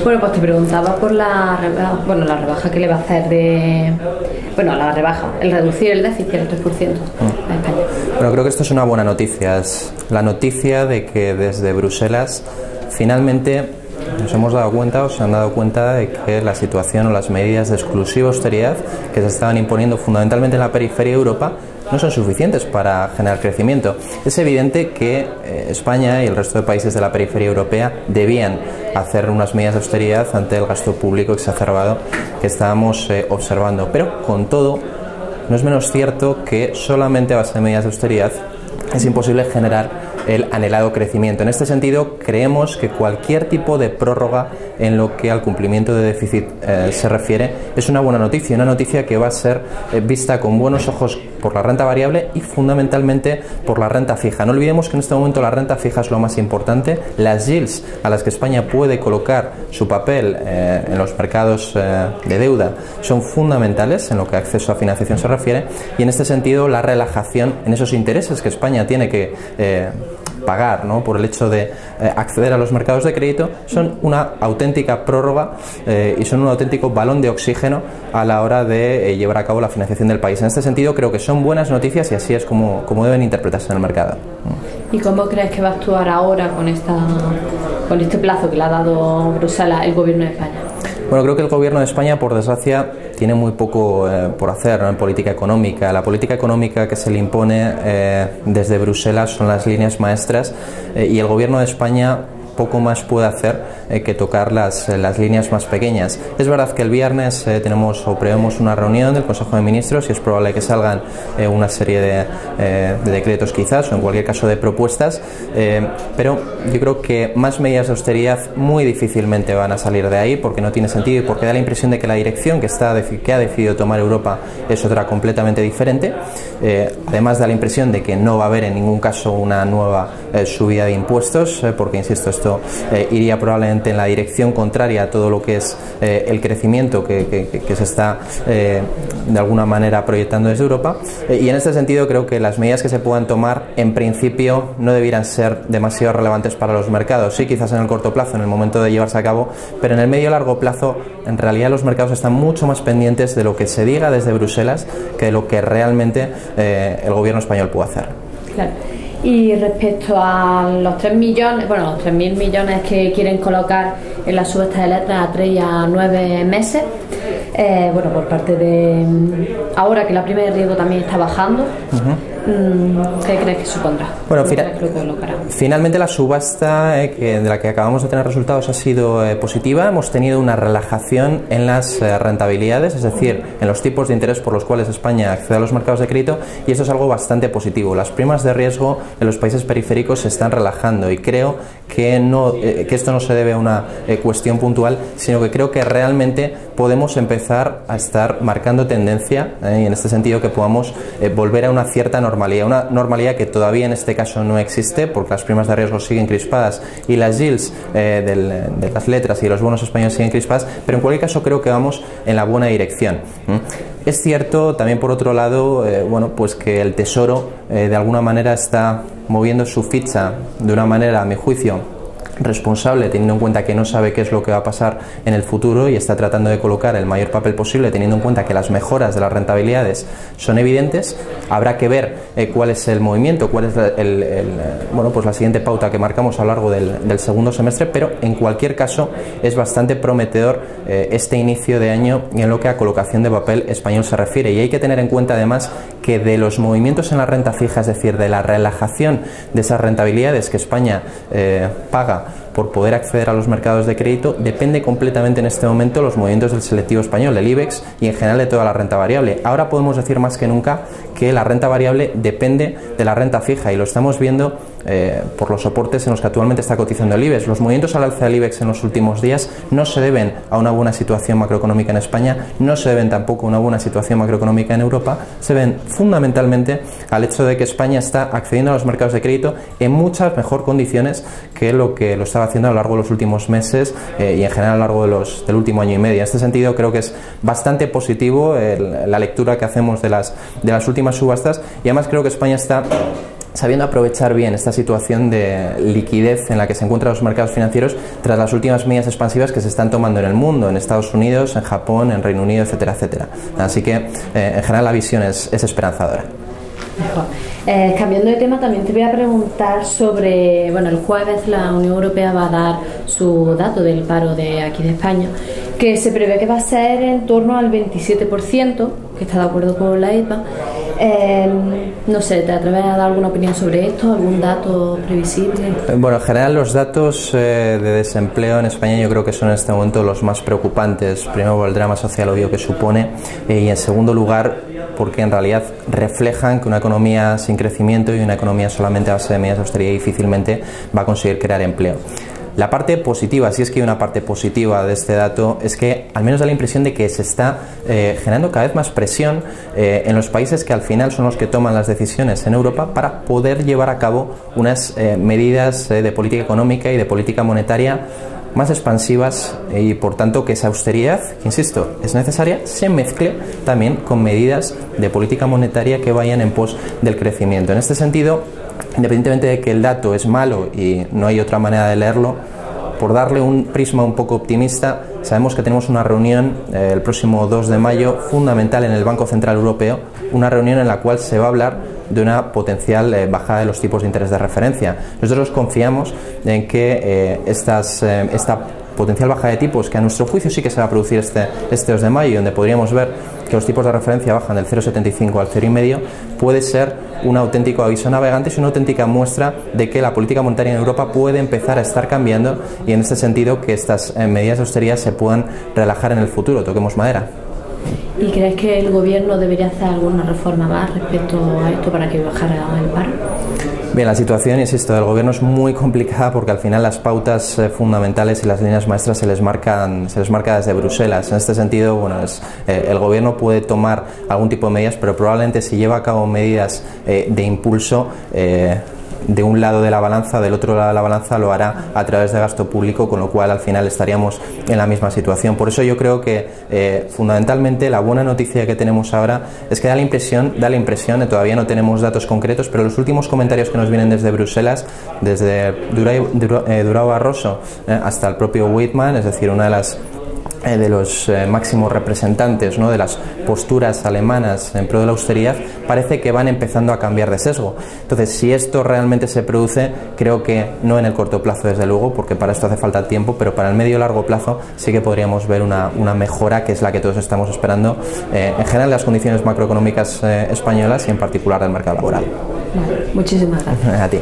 Bueno, pues te preguntaba por la rebaja que le va a hacer el reducir el déficit al 3% en España. Bueno, creo que esto es una buena noticia. Es la noticia de que desde Bruselas finalmente nos hemos dado cuenta o se han dado cuenta de que la situación o las medidas de exclusiva austeridad que se estaban imponiendo fundamentalmente en la periferia de Europa no son suficientes para generar crecimiento. Es evidente que España y el resto de países de la periferia europea debían hacer unas medidas de austeridad ante el gasto público exacerbado que estábamos observando. Pero con todo, no es menos cierto que solamente a base de medidas de austeridad es imposible generar el anhelado crecimiento. En este sentido, creemos que cualquier tipo de prórroga en lo que al cumplimiento de déficit se refiere es una buena noticia, una noticia que va a ser vista con buenos ojos por la renta variable y fundamentalmente por la renta fija. No olvidemos que en este momento la renta fija es lo más importante. Las yields a las que España puede colocar su papel en los mercados de deuda son fundamentales en lo que a acceso a financiación se refiere, y en este sentido la relajación en esos intereses que España tiene que pagar, ¿no?, por el hecho de acceder a los mercados de crédito son una auténtica prórroga y son un auténtico balón de oxígeno a la hora de llevar a cabo la financiación del país. En este sentido creo que son buenas noticias y así es como deben interpretarse en el mercado. ¿Y cómo crees que va a actuar ahora con este plazo que le ha dado Bruselas el Gobierno de España? Bueno, creo que el Gobierno de España, por desgracia, tiene muy poco por hacer, ¿no?, en política económica. La política económica que se le impone desde Bruselas son las líneas maestras y el Gobierno de España poco más puede hacer que tocar las líneas más pequeñas. Es verdad que el viernes prevemos una reunión del Consejo de Ministros y es probable que salgan una serie de decretos quizás, o en cualquier caso de propuestas, pero yo creo que más medidas de austeridad muy difícilmente van a salir de ahí, porque no tiene sentido y porque da la impresión de que la dirección que ha decidido tomar Europa es otra completamente diferente. Además da la impresión de que no va a haber en ningún caso una nueva subida de impuestos, porque insisto, esto iría probablemente en la dirección contraria a todo lo que es el crecimiento que se está de alguna manera proyectando desde Europa, y en este sentido creo que las medidas que se puedan tomar en principio no debieran ser demasiado relevantes para los mercados. Sí, quizás en el corto plazo, en el momento de llevarse a cabo, pero en el medio y largo plazo en realidad los mercados están mucho más pendientes de lo que se diga desde Bruselas que de lo que realmente el gobierno español puede hacer. Claro. Y respecto a los 3.000 millones que quieren colocar en la subasta de letras a 3 y a 9 meses, por parte de ahora que la prima de riesgo también está bajando, ¿qué crees que supondrá? Bueno, finalmente la subasta de la que acabamos de tener resultados ha sido positiva. Hemos tenido una relajación en las rentabilidades, es decir, en los tipos de interés por los cuales España accede a los mercados de crédito, y esto es algo bastante positivo. Las primas de riesgo en los países periféricos se están relajando y creo que esto no se debe a una cuestión puntual, sino que creo que realmente podemos empezar a estar marcando tendencia y en este sentido que podamos volver a una cierta normalidad que todavía en este caso no existe, porque las primas de riesgo siguen crispadas y las yields de las letras y los bonos españoles siguen crispadas, pero en cualquier caso creo que vamos en la buena dirección. Es cierto también, por otro lado, pues que el Tesoro de alguna manera está moviendo su ficha de una manera, a mi juicio, responsable, teniendo en cuenta que no sabe qué es lo que va a pasar en el futuro y está tratando de colocar el mayor papel posible, teniendo en cuenta que las mejoras de las rentabilidades son evidentes. Habrá que ver cuál es el movimiento, cuál es pues la siguiente pauta que marcamos a lo largo del segundo semestre, pero en cualquier caso es bastante prometedor este inicio de año en lo que a colocación de papel español se refiere, y hay que tener en cuenta además que de los movimientos en la renta fija, es decir, de la relajación de esas rentabilidades que España paga por poder acceder a los mercados de crédito, depende completamente en este momento los movimientos del selectivo español, del IBEX y en general de toda la renta variable. Ahora podemos decir más que nunca que la renta variable depende de la renta fija, y lo estamos viendo por los soportes en los que actualmente está cotizando el IBEX. Los movimientos al alza del IBEX en los últimos días no se deben a una buena situación macroeconómica en España, no se deben tampoco a una buena situación macroeconómica en Europa, se ven fundamentalmente al hecho de que España está accediendo a los mercados de crédito en muchas mejor condiciones que lo estaba haciendo a lo largo de los últimos meses y en general a lo largo del último año y medio. En este sentido creo que es bastante positivo la lectura que hacemos de las últimas subastas, y además creo que España está sabiendo aprovechar bien esta situación de liquidez en la que se encuentran los mercados financieros tras las últimas medidas expansivas que se están tomando en el mundo, en Estados Unidos, en Japón, en Reino Unido, etcétera, etcétera. Así que, en general, la visión es esperanzadora. Mejor. Cambiando de tema, también te voy a preguntar sobre, bueno, el jueves la Unión Europea va a dar su dato del paro de aquí de España, que se prevé que va a ser en torno al 27%, que está de acuerdo con la EPA. No sé, ¿te atreves a dar alguna opinión sobre esto? ¿Algún dato previsible? Bueno, en general los datos de desempleo en España yo creo que son en este momento los más preocupantes. Primero por el drama social obvio que supone y en segundo lugar porque en realidad reflejan que una economía sin crecimiento y una economía solamente a base de medidas de austeridad difícilmente va a conseguir crear empleo. La parte positiva, si es que hay una parte positiva de este dato, es que al menos da la impresión de que se está generando cada vez más presión en los países que al final son los que toman las decisiones en Europa para poder llevar a cabo unas medidas de política económica y de política monetaria más expansivas y por tanto que esa austeridad, que insisto, es necesaria, se mezcle también con medidas de política monetaria que vayan en pos del crecimiento. En este sentido, independientemente de que el dato es malo y no hay otra manera de leerlo, por darle un prisma un poco optimista, sabemos que tenemos una reunión el próximo 2 de mayo fundamental en el Banco Central Europeo, una reunión en la cual se va a hablar de una potencial bajada de los tipos de interés de referencia. Nosotros confiamos en que esta potencial bajada de tipos, que a nuestro juicio sí que se va a producir este 2 de mayo, donde podríamos ver que los tipos de referencia bajan del 0,75 al 0,5, puede ser un auténtico aviso navegante y una auténtica muestra de que la política monetaria en Europa puede empezar a estar cambiando y en este sentido que estas medidas de austeridad se puedan relajar en el futuro. Toquemos madera. ¿Y crees que el gobierno debería hacer alguna reforma más respecto a esto para que bajara el paro? Bien, la situación, insisto, del gobierno es muy complicada porque al final las pautas fundamentales y las líneas maestras se les marca desde Bruselas. En este sentido, bueno, el gobierno puede tomar algún tipo de medidas, pero probablemente si lleva a cabo medidas de impulso, de un lado de la balanza, del otro lado de la balanza lo hará a través de gasto público, con lo cual al final estaríamos en la misma situación. Por eso yo creo que fundamentalmente la buena noticia que tenemos ahora es que da la impresión, todavía no tenemos datos concretos, pero los últimos comentarios que nos vienen desde Bruselas, desde Durão Barroso hasta el propio Whitman, es decir, una de los máximos representantes, ¿no?, de las posturas alemanas en pro de la austeridad, parece que van empezando a cambiar de sesgo. Entonces, si esto realmente se produce, creo que no en el corto plazo, desde luego, porque para esto hace falta tiempo, pero para el medio y largo plazo sí que podríamos ver una mejora, que es la que todos estamos esperando, en general las condiciones macroeconómicas españolas y en particular del mercado laboral. Vale, muchísimas gracias. A ti.